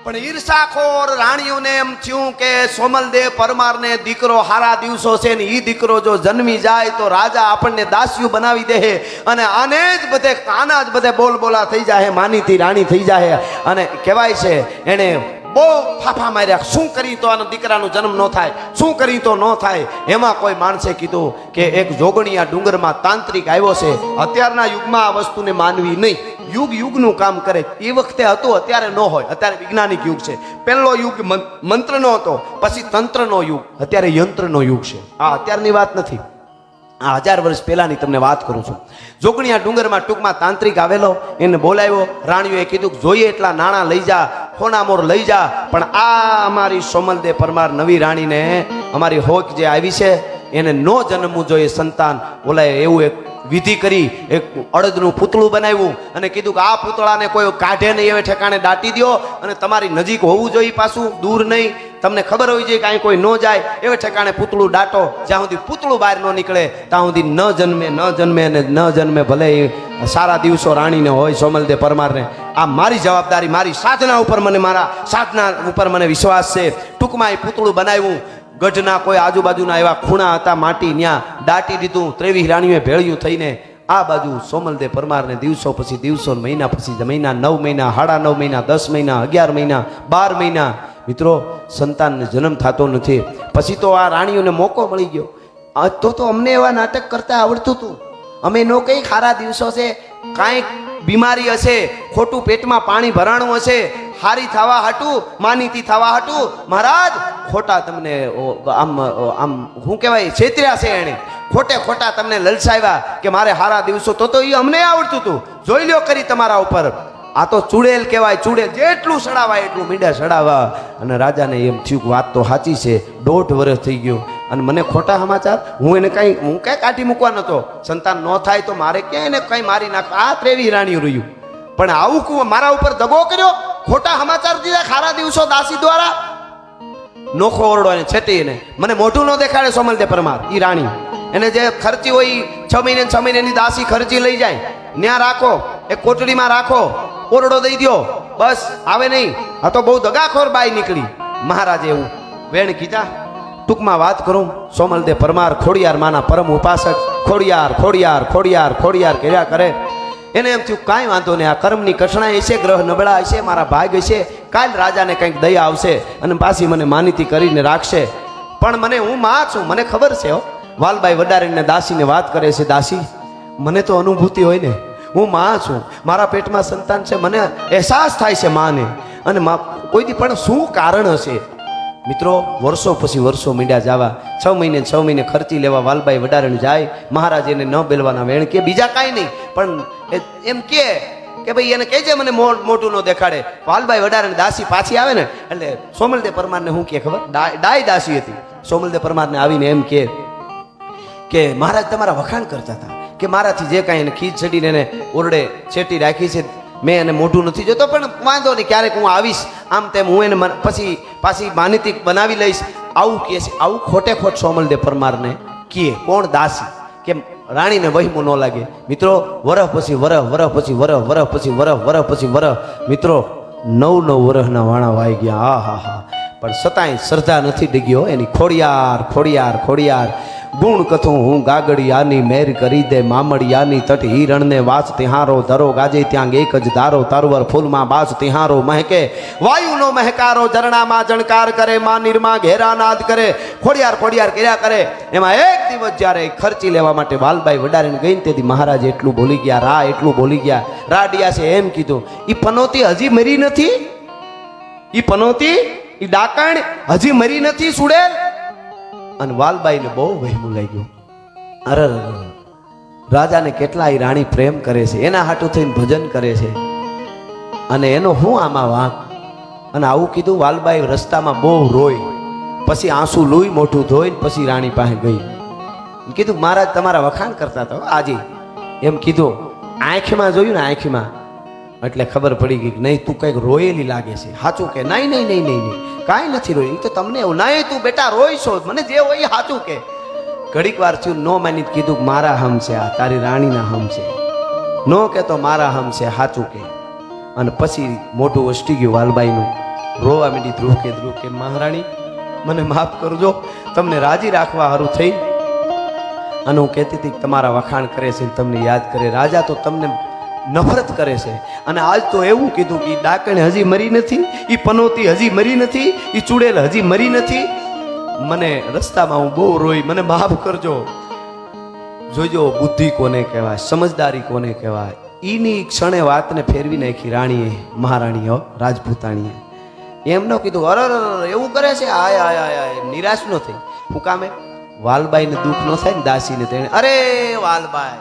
પણ ઈર્ષાખોર રાણીઓને એમ થયું કે સોમલદેવ પરમારને દીકરો હારા દિવસો છે ને ઈ દીકરો જો જન્મી જાય તો રાજા આપણને દાસ્યું બનાવી દે અને આને જ બધે આના જ બધે બોલબોલા થઈ જાય, માનીતી રાણી થઈ જાય. અને કહેવાય છે એને બહુ ફાફા માર્યા, શું કરી તો આનો દીકરાનો જન્મ ન થાય, શું કરી તો ન થાય. એમાં કોઈ માણસે કીધું કે એક જોગણીયા ડુંગરમાં તાંત્રિક આવ્યો છે. અત્યારના યુગમાં આ વસ્તુને માનવી નહીં, યુગ યુગનું કામ કરે. એ વખતે હતું, અત્યારે ન હોય. અત્યારે વૈજ્ઞાનિક યુગ છે. પહેલો યુગ મંત્રનો હતો, પછી તંત્રનો યુગ, અત્યારે યંત્રનો યુગ છે. આ અત્યારની વાત નથી, આ 1000 વર્ષ પહેલાની તમને વાત કરું છું. જોગણીયા ડુંગરમાં ટૂંકમાં તાંત્રિક આવેલો, એને બોલાવ્યો. રાણીઓએ કીધું જોઈએ એટલા નાણાં લઈ જા, ખોનામોર લઈ જા, પણ આ અમારી સોમલદેવ પરમાર નવી રાણીને અમારી હોક જે આવી છે એને નો જન્મવું જોઈએ સંતાન. બોલાય એવું એક વિધિ કરી, એક અડદનું પૂતળું બનાવ્યું અને કીધું કે આ પૂતળાને કોઈ કાઢે નહીં એવે ઠેકાણે દાટી દો અને તમારી નજીક હોવું જોઈએ, પાછું દૂર નહીં. તમને ખબર હોવી જોઈએ કે અહીં કોઈ ન જાય એવે ઠેકાણે પૂતળું દાટો. જ્યાં સુધી પૂતળું બહાર ન નીકળે ત્યાં સુધી ન જન્મે અને ન જન્મે. ભલે એ સારા દિવસો રાણીને હોય સોમલદેવ પરમારને. આ મારી જવાબદારી, મારી સાધના ઉપર મને, મારા સાધના ઉપર મને વિશ્વાસ છે. ટૂંકમાં એ પૂતળું બનાવ્યું. ગઢના કોઈ આજુબાજુના એવા ખૂણા હતા માટી, ત્યાં દાટી દીધું. 23 રાણીઓએ ભેળ્યું થઈને આ બાજુ સોમલદેવ પરમારને દિવસો પછી દિવસો, મહિના પછી મહિના, 9 મહિના, 9.5 મહિના, 10 મહિના, 11 મહિના, 12 મહિના મિત્રો સંતાનને જન્મ થતો નથી. પછી તો આ રાણીઓને મોકો મળી ગયો. તો અમને એવા નાટક કરતા આવડતું હતું. અમે નો કંઈ ખારા દિવસો છે, કાંઈક બીમારી હશે, ખોટું પેટમાં પાણી ભરાણું હશે, હારી થવા હાટું, માનીતી થવા હાટું મહારાજ ખોટા તમને આમ શું કહેવાય છેતર્યા છે એને, ખોટે ખોટા તમને લલસાવ્યા કે મારે હારા દિવસો. તો એ અમને આવડતું હતું. જોઈ લ્યો કરી તમારા ઉપર. આ તો ચૂડેલ કહેવાય, ચૂડેલ. જેટલું સડાવાય એટલું મીંડા સડાવવા. અને રાજાને એમ થયું કે વાત તો સાચી છે. 1.5 વર્ષ થઈ ગયો અને મને ખોટા સમાચાર. હું કાંઈ કાઢી મૂકવા નતો. સંતાન ન થાય તો મારે ક્યાંય એને કંઈ મારી નાખ. આ 23 રાણીઓ રહ્યું, પણ આવું મારા ઉપર દગો કર્યો, ખોટા સમાચાર દીધા ખારા દિવસો દાસી દ્વારા. નોખો ઓરડો એને છેટીને મને મોઢું ન દેખાડે સોમલદેવ પરમાર. ઈ રાણી એને જે ખર્ચી હોય 6 મહિને 6 મહિનાની દાસી ખર્ચી લઈ જાય, ત્યાં રાખો, એક કોટડીમાં રાખો, ઓરડો દઈ દો, બસ આવે નહીં. આ તો બહુ દગાખોર બાઈ નીકળી. મહારાજે એવું વેણ કીધા. ટૂંકમાં વાત કરું, સોમલદેવ પરમાર ખોડિયાર માના પરમ ઉપાસક, ખોડિયાર ખોડિયાર ખોડિયાર ખોડિયાર કર્યા કરે. એને એમ થયું કાંઈ વાંધો નહીં, આ કર્મની કઠણાઈ હશે, ગ્રહ નબળા હશે, મારા ભાગ હશે, કાલ રાજાને કંઈક દયા આવશે અને પાછી મને માનીતી કરીને રાખશે. પણ મને, હું માં છું, મને ખબર છે. વાલબાઈ વડારીને દાસીને વાત કરે છે, દાસી મને તો અનુભૂતિ હોય ને, હું માં છું, મારા પેટમાં સંતાન છે, મને અહેસાસ થાય છે માને. અને કોઈથી પણ શું કારણ હશે. મિત્રો વર્ષો પછી વર્ષો મીંડ્યા જવા. 6 મહિને 6 મહિને ખર્ચી લેવા વાલબાઈ વડારણ જાય. મહારાજ એને ન બેલવાના વેણ કે બીજા કાંઈ નહીં, પણ એમ કે ભાઈ એને કહેજે મને મોટું ન દેખાડે. વાલબાઈ વડારણ દાસી પાછી આવે ને એટલે સોમલદેવ પરમારને શું કે ખબર, ડાય દાસી હતી. સોમલદેવ પરમારને આવીને એમ કે મહારાજ તમારા વખાણ કરતા હતા કે મારાથી જે કાંઈ એને ખીજ ચડીને એને ઓરડે છેટી રાખી છે, મેં એને મોઢું નથી જોતો, પણ વાંધો નહીં, ક્યારેક હું આવીશ, આમ તેમ હું એને પછી પાછી માનીતી બનાવી લઈશ. આવું કહે છે. આવું ખોટે ખોટ સોમલદેવ પરમારને કહે. કોણ? દાસી. કે રાણીને વહેમું ન લાગે. મિત્રો વરહ પછી વરહ, વરહ પછી વરહ, વરહ પછી વરહ, વરહ પછી વરહ. મિત્રો 9 વર્ષના વાણા વાઈ ગયા. હા હા. પણ છતાંય શ્રદ્ધા નથી ડગ્યો એની. ખોડિયાર ખોડિયાર ખોડિયાર ગુણ કથું હું ગાગડિયાની મેર કરી દે મામડિયાની તટ હિરણને વાસ તિહારો ધરો ગાજે ત્યાં એક જ ધારો તરવર ફૂલમાં બાસ તિહારો મહેકે વાયુનો મહેકારો ઝરણામાં જણકાર કરે માં નિર્મા ઘેરા નાદ કરે. ખોડિયાર ખોડિયાર કર્યા કરે. એમાં એક દિવસ જ્યારે ખર્ચી લેવા માટે વાલબાઈ વડારીને ગઈ તેથી મહારાજ એટલું બોલી ગયા, રા એટલું બોલી ગયા. રાડિયા છે એમ કીધું, ઈ પનોતી હજી મરી નથી, ઈ પનોતી, ઈ ડાકણ હજી મરી નથી સુડેલ. અને વાલબાઈને બહુ વહેમું લાગ્યું. અરે રાજાને કેટલાય રાણી પ્રેમ કરે છે, એના હાટું થઈને ભજન કરે છે, અને એનો હું આમાં વાંક. અને આવું કીધું. વાલબાઈ રસ્તામાં બહુ રોઈ, પછી આંસુ લોહી મોઢું ધોઈને પછી રાણી પાસે ગઈ. કીધું મહારાજ તમારા વખાણ કરતા હતા આજે, એમ કીધું. આંખમાં જોયું ને, આંખમાં, એટલે ખબર પડી ગઈ કે નહીં તું કંઈક રોયેલી લાગે છે. સાચું કે? નહીં નહીં નહીં નહીં નહીં, કાંઈ નથી રોઈ. તો તમને એવું નહીં, તું બેટા રોઈ છો, મને જે હોય એ સાચું કે. ઘડીક વાર થયું, નો માની કીધું કે મારા હમ છે, આ તારી રાણીના હમ છે. નો કે તો મારા હમ છે, સાચું કે. અને પછી મોટું વસ્ટી ગયું વાલબાઈનું. રોવા માંડી. ધ્રુવ કે મહારાણી મને માફ કરજો, તમને રાજી રાખવા હારું થઈ. અને હું કહેતી હતી કે તમારા વખાણ કરે છે, તમને યાદ કરે. રાજા તો તમને નફરત કરે છે. અને આજ તો એવું કીધું કે ડાકણ હજી મરી નથી, એ પનોતી હજી મરી નથી, એ ચૂડેલ હજી મરી નથી. મને રસ્તામાં હું બહુ રોઈ, મને માફ કરજો. જોજો બુદ્ધિ કોને કહેવાય, સમજદારી કોને કહેવાય. ઈની ક્ષણે વાતને ફેરવી નાખી રાણીએ, મહારાણીઓ રાજપૂતાણીએ. એમ ન કીધું અરે એવું કરે છે, આય આય આય આય, નિરાશ ન થઈ. હું કામે વાલબાઈને દુઃખ ન થાય ને દાસીને તેને, અરે વાલબાઈ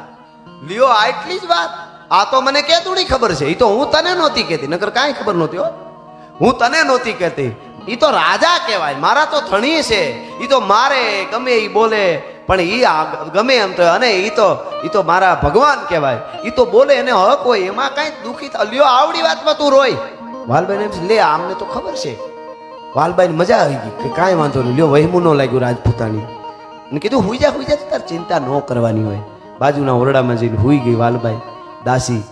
લ્યો આટલી જ વાત, આ તો મને કેતુડી ખબર છે, એ તો હું તને નહોતી કહેતી, નકર કાંઈ ખબર નહોતી હો, હું તને નહોતી કહેતી. એ તો રાજા કહેવાય, મારા તો ધણી છે, એ તો મારે ગમે એ બોલે, પણ એ ગમે એમ તો, અને એ તો મારા ભગવાન કહેવાય, એ તો બોલે એને હક હોય, એમાં કાંઈ દુઃખી થાય. લ્યો આવડી વાતમાં તું રોય. વાલબાઈને એમ લે આમને તો ખબર છે. વાલબાઈને મજા આવી ગઈ કે કાંઈ વાંધો નહીં, લ્યો વહેમું ન લાગ્યું રાજપૂતાની. અને કીધું હુઈ જા તાર ચિંતા ન કરવાની હોય. બાજુના ઓરડામાં જઈને હુઈ ગઈ વાલબાઈ દાસી.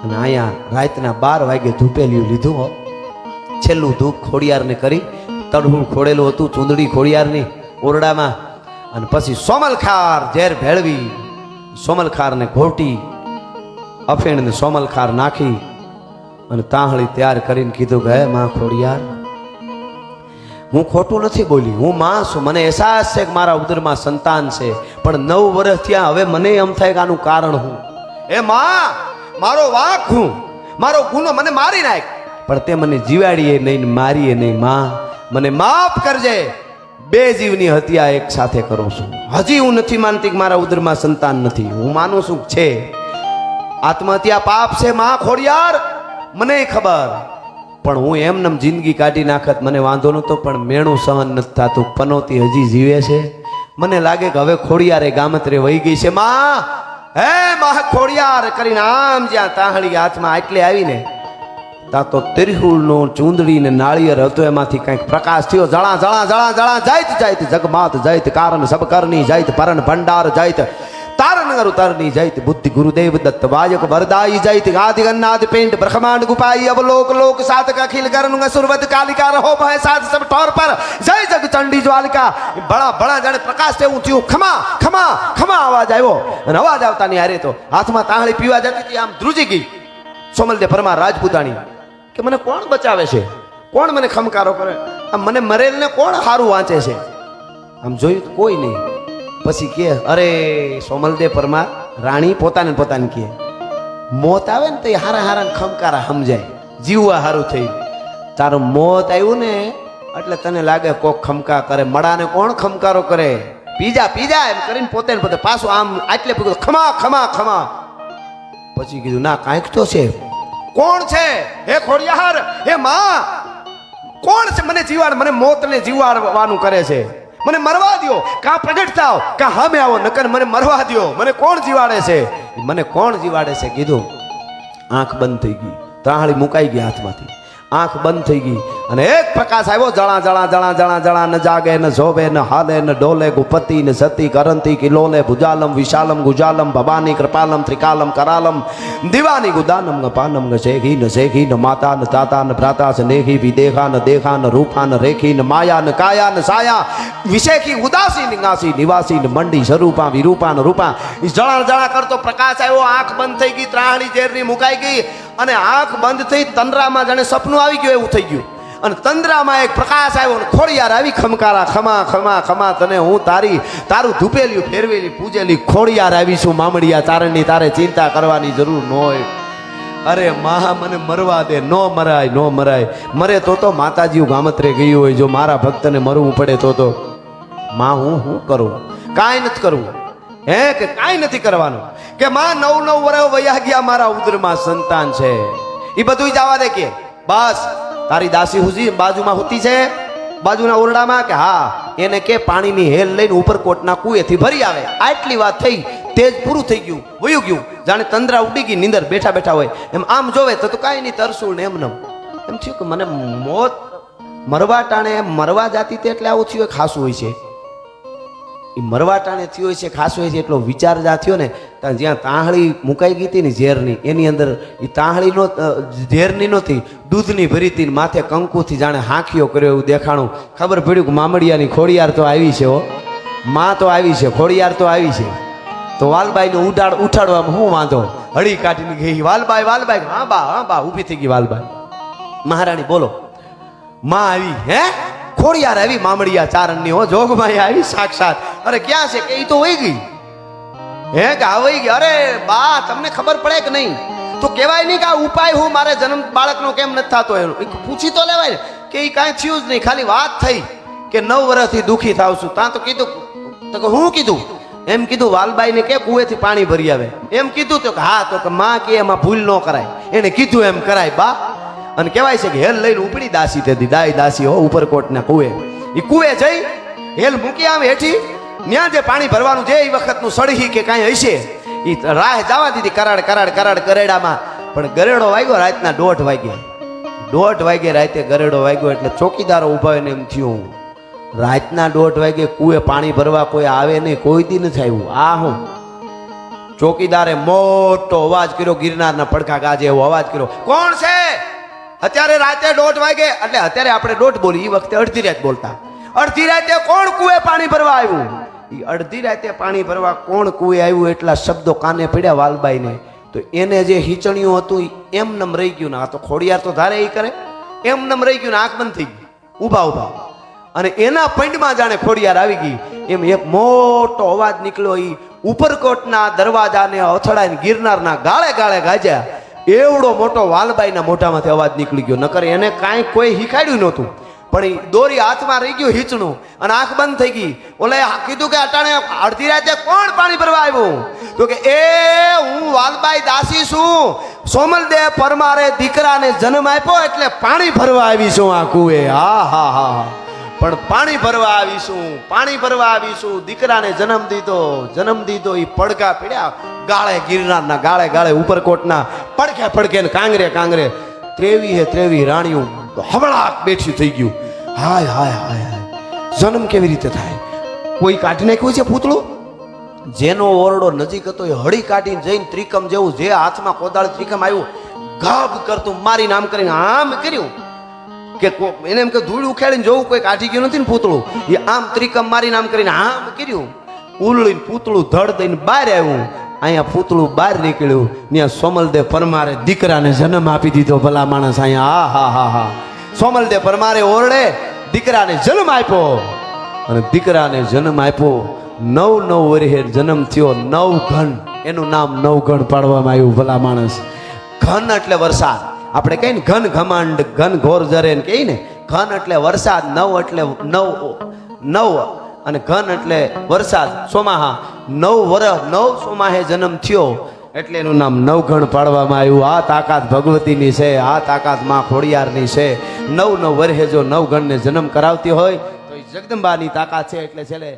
અને અહીંયા રાતના 12 વાગે ધૂપેલિયું લીધું હો, છેલ્લું ધૂપ ખોડિયારને કરી, તડહું ખોડેલું હતું ચૂંદડી ખોડિયારની ઓરડામાં. અને પછી સોમલખાર ઝેર ભેળવી, સોમલખારને ઘોટી, અફેણને સોમલખાર નાખી અને તાહળી તૈયાર કરીને કીધું કે હે માં ખોડિયાર, હું ખોટું નથી બોલી, હું માં છું, મને અહેસાસ છે કે મારા ઉદરમાં સંતાન છે, પણ 9 વર્ષ થયા, હવે મને એમ થાય કે આનું કારણ હું. એ માં મારો વાંક હું, મારો ગુનો, મને મારી નાખ, પણ તે મને જીવાડીએ નહીં, મારીએ નહીં. માં મને માફ કરજે, 2 જીવની હત્યા એક સાથે કરું છું. હજી હું નથી માનતી કે મારા ઉદરમાં સંતાન નથી, હું માનું છું છે. આત્મહત્યા પાપ છે માં ખોડિયાર, મને ખબર, પણ હું એમનેમ જિંદગી કાઢી નાખત મને વાંધો નહોતો, પણ મેણું સહન નથી થતું. પનોતી હજી જીવે છે, મને લાગે કે હવે ખોડિયારે ગામત્રે વહી ગઈ છે. માં હે માં ખોડિયાર કરીને આમ જ્યાં તાહળી હાથમાં એટલે આવીને ત્યાં તો ત્રિશુળનો ચૂંદડી ને નાળિયેર હતો, એમાંથી કંઈક પ્રકાશ થયો. જળા જળા જળા જળા જાયત જાયત જગમાત જાયત કારણ સબકરની જાયત પરણ ભંડાર જાયત તારનગર ઉતરની જાયત બુદ્ધિ ગુરુદેવ દત્ત વાયક વરદાઈ જાયત આદિ ગન્નાદ પેંડ બ્રહ્માંડ ગુપાઈ અવલોક લોક સાતક અખિલ ગરનું સુરવદ કાલિકા રહો ભય સાત સબ ઠોર પર જય જગ ચંડી જ્વાલિકા. બળા બળા જાણે પ્રકાશ તેવું થયું. ખમા ખમા ખમા અવાજ આવ્યો, અને અવાજ આવતાની હારે તો હાથમાં તાહળી પીવા જતી હતી, આમ ધ્રુજી ગઈ. સોમલદે પરમાર રાજપૂતાણી કે મને કોણ બચાવે છે, કોણ મને ખમકારો કરે, આમ મને મરેલને કોણ હારું વાંચે છે. આમ જોયું કોઈ નહીં. પછી કે અરે સોમલદે પરમાર રાણી પોતાને કહે, મોત આવે ને તો એ હારા હારા ખમકારા સમજાય, જીવવા હારું થઈ. તારું મોત આવ્યું ને એટલે તને લાગે કોક ખમકા કરે, મડાને કોણ ખમકારો કરે, પીજા પીજા એમ કરીને પોતે પાછું આમ આટલે પીધું ખમા ખમા ખમા. પછી કીધું ના કાંઈક તો છે. કોણ છે? હે ખોડિયાર, હે માં, કોણ છે? મને જીવાડ, મને મોતને જીવાડવાનું કરે છે, મને મરવા દો, કાં પ્રગટ થાવ કાં હમે આવો, નકર મને મરવા દો. મને કોણ જીવાડે છે? મને કોણ જીવાડે છે? કીધું. આંખ બંધ થઈ ગઈ, તાહળી મુકાઈ ગઈ હાથમાંથી, આંખ બંધ થઈ ગઈ, અને એક પ્રકાશ આવ્યો. જણા જણા જણા જણા જણા ન જાગે ન જોવે ન હાલે ન ડોલે, ગુપતિ ન સતી કરંતી કિલોલે, ભુજાલમ વિશાલમ ગુજાલમ ભવાની કૃપાલમ ત્રિકાલમ કરાલમ દિવાની ગુદાનમ ગપાનમ શેખી ન શેખી ન માતા ન તાતા ન ભ્રાતા સ્નેહી વિદેખા ન દેખા ન રૂપા ન રેખી ન માયા ન કાયા ન સાયા વિશેખી ઉદાસી નિગાસી નિવાસી ન મંડી સ્વરૂપા વિરૂપા ન રૂપા. જણા જણા કરતો પ્રકાશ આવ્યો, આંખ બંધ થઈ ગઈ, ત્રાહળી ઝેરની મુકાઈ ગઈ, અને આંખ બંધ થઈ તંદ્રામાં જાણે સપનું આવી ગયું એવું થઈ ગયું. અને તંદ્રામાં એક પ્રકાશ આવ્યો, અને ખોડિયાર આવી ખમકારા, ખમા ખમા ખમા, તને હું તારું ધૂપેલ્યું ફેરવેલી પૂજેલી ખોડિયાર આવી છું મામડિયા ચારણની, તારે ચિંતા કરવાની જરૂર ન હોય. અરે મહા મને મરવા દે. ન મરાય, ન મરાય. મરે તો માતાજી ગામત્રે ગયું હોય, જો મારા ભક્તને મરવું પડે તો માં હું કરું? કાંઈ નથી કરવું. હે કે કાંઈ નથી કરવાનું. કે માં 9 વર્ષ વયા ગયા, મારા ઉદરમાં સંતાન છે, એ બધું જવા દે. કે બસ તારી દાસી હુજી બાજુમાં હોતી છે, બાજુના ઓરડામાં, કે હા એને કે પાણીની હેલ લઈને ઉપરકોટના કુએથી ભરી આવે. આટલી વાત થઈ, તેજ પૂરું થઈ ગયું, વયું ગયું, જાણે તંદ્રા ઉડી ગઈ, નીંદર બેઠા બેઠા હોય એમ. આમ જોવે તો કાંઈ નહીં, તરસું ને એમને એમ થયું કે મને મોત મરવા ટાણે મરવા જાતી તે એટલે આવું થયું. ખાસું હોય છે એ મરવા ટાણે થયું હોય છે, ખાસું હોય છે, એટલો વિચાર જા થયો ને જ્યાં તાહળી મુકાઈ ગઈ હતી ને ઝેરની, એની અંદર એ તાહળીનો ઝેરની નહોતી, દૂધની ભરી હતી, માથે કંકુથી જાણે હાંખીઓ કર્યો એવું દેખાણું. ખબર પડ્યું કે મામડિયાની ખોડિયાર તો આવી છે, હો માં તો આવી છે, ખોડિયાર તો આવી છે. તો વાલબાઈને ઉઠાડવામાં શું વાંધો, હળી કાઢીને ગઈ વાલબાઈ. વાલબાઈ હા બા ઊભી થઈ ગઈ વાલબાઈ. મહારાણી બોલો, માં આવી, હે ખોડિયાર આવી, મામડિયા ચારણની, હો જોગમાઈ આવી સાક્ષાત. અરે ક્યાં છે કે એ તો વહી ગઈ, હે કે આ વહી ગઈ. અરે બા તમને ખબર પડે કે નહીં? તો કહેવાય નહીં કે આ ઉપાય હું મારે જન્મ બાળકનો કેમ નથી થતો, એનું પૂછી તો લેવાય ને કે એ કાંઈ થયું જ નહીં, ખાલી વાત થઈ કે 9 વર્ષથી દુઃખી થાવ છું. ત્યાં તો કીધું, તો કે હું કીધું એમ કીધું વાલબાઈને કે કુવેથી પાણી ભરી આવે એમ કીધું. તો કે હા, તો કે માં કે એમાં ભૂલ ન કરાય, એને કીધું એમ કરાય બા. અને કહેવાય છે કે હેલ લઈને ઉપડી દાસી તેથી દાય દાસી હો ઉપરકોટના કુએ. એ કુએ જઈ હેલ મૂકી આવે હેઠી, ત્યાં જે પાણી ભરવાનું છે એ વખતનું સળહી કે કાંઈ હશે એ રાહ જવા દીધી કરાડ ગરેડામાં. પણ ગરેડો વાગ્યો રાતના 1:30 વાગે, 1:30 વાગે રાતે ગરેડો વાગ્યો એટલે ચોકીદારો ઉભા હોય ને એમ થયું રાતના 1:30 વાગે કુએ પાણી ભરવા કોઈ આવે નહીં, કોઈ દી નથી આવ્યું. આ હું ચોકીદારે મોટો અવાજ કર્યો, ગિરનારના પડખા ગાજે એવો અવાજ કર્યો, કોણ છે અત્યારે રાતે 1:30 વાગે? એટલે અત્યારે આપણે 1:30 બોલી, એ વખતે અડધી રાત બોલતા. અડધી રાતે કોણ કુએ પાણી ભરવા આવ્યું? એ અડધી રાતે પાણી ભરવા કોણ કુએ આવ્યું એટલા શબ્દો કાને પડ્યા વાલબાઈને. તો એને જે હિચણિયું હતું એમ નમ રહી ગયું ને, આ તો ખોડિયાર તો ધારે એ કરે, એમ નમ રહી ગયું ને, આંખ બંધ થઈ ગઈ ઊભા. અને એના પંડમાં જાણે ખોડિયાર આવી ગઈ એમ એક મોટો અવાજ નીકળ્યો. એ ઉપરકોટના દરવાજાને અથડાઈને ગિરનારના ગાળે ગાજ્યા. એવડો મોટો વાલબાઈના મોઢામાંથી અવાજ નીકળી ગયો. નકર એને કાંઈ કોઈ શીખાડ્યું નહોતું, પણ એ દોરી હાથમાં રહી ગયું હીચણું અને આંખ બંધ થઈ ગઈ. ઓલે કીધું કે અટાણે અડધી રાતે કોણ પાણી ભરવા આવ્યું? તો કે એ હું વાલબાઈ દાસી છું, સોમલદેવ પરમારે દીકરાને જન્મ આપ્યો એટલે પાણી ભરવા આવી છું આ કુએ. હા પણ પાણી ભરવા આવીશું, દીકરાને જન્મ દીધો. એ પડઘા પીડ્યા ગાળે, ગિરનારના ગાળે ઉપરકોટના પડખે ને કાંગરે 23 રાણીઓ હવળાક બેઠી થઈ ગયું. હાય જન્મ કેવી રીતે થાય? કોઈ કાઢી નાખ્યું છે પૂતળું? જેનો ઓરડો નજીક હતો એ હળી કાઢીને જઈને ત્રિકમ જેવું, જે હાથમાં કોદાળ ત્રિકમ આવ્યું ગાબ કરતું મારી નામ કરીને આમ કર્યું કે એને એમ કે ધૂળ ઉખેડીને જોવું કોઈ કાઢી ગયું નથી ને પૂતળું. એ આમ ત્રિકમ મારી નામ કરીને આમ કર્યું, ઉલળીને પૂતળું ધડ દઈને બહાર આવ્યું. અહીંયા પૂતળું બહાર નીકળ્યું, ત્યાં સોમલદેવ પરમારે દીકરાને જન્મ આપી દીધો. ભલા માણસ અહીંયા હા સોમલદેવ પરમારે ઓરડે દીકરાને જન્મ આપ્યો. અને દીકરાને જન્મ આપ્યો 9 વર્ષે જન્મ થયો. 9 ઘન, એનું નામ 9 ઘન પાડવામાં આવ્યું. ભલા માણસ, ઘન એટલે વરસાદ. આપણે કહીએ ને ઘન ઘમાંડ, ઘન ઘોર જરે કહીએ ને. ઘન એટલે વરસાદ, 9 એટલે 9 અને ઘન એટલે વરસાદ. સોમાહા 9 વર્ષ 9 સોમાહે જન્મ થયો એટલે એનું નામ 9 ઘણ પાડવામાં આવ્યું. આ તાકાત ભગવતીની છે, આ તાકાત માં ખોડિયારની છે. 9 વર્ષે જો 9 ઘણને જન્મ કરાવતી હોય તો એ જગદંબાની તાકાત છે. એટલે છેલ્લે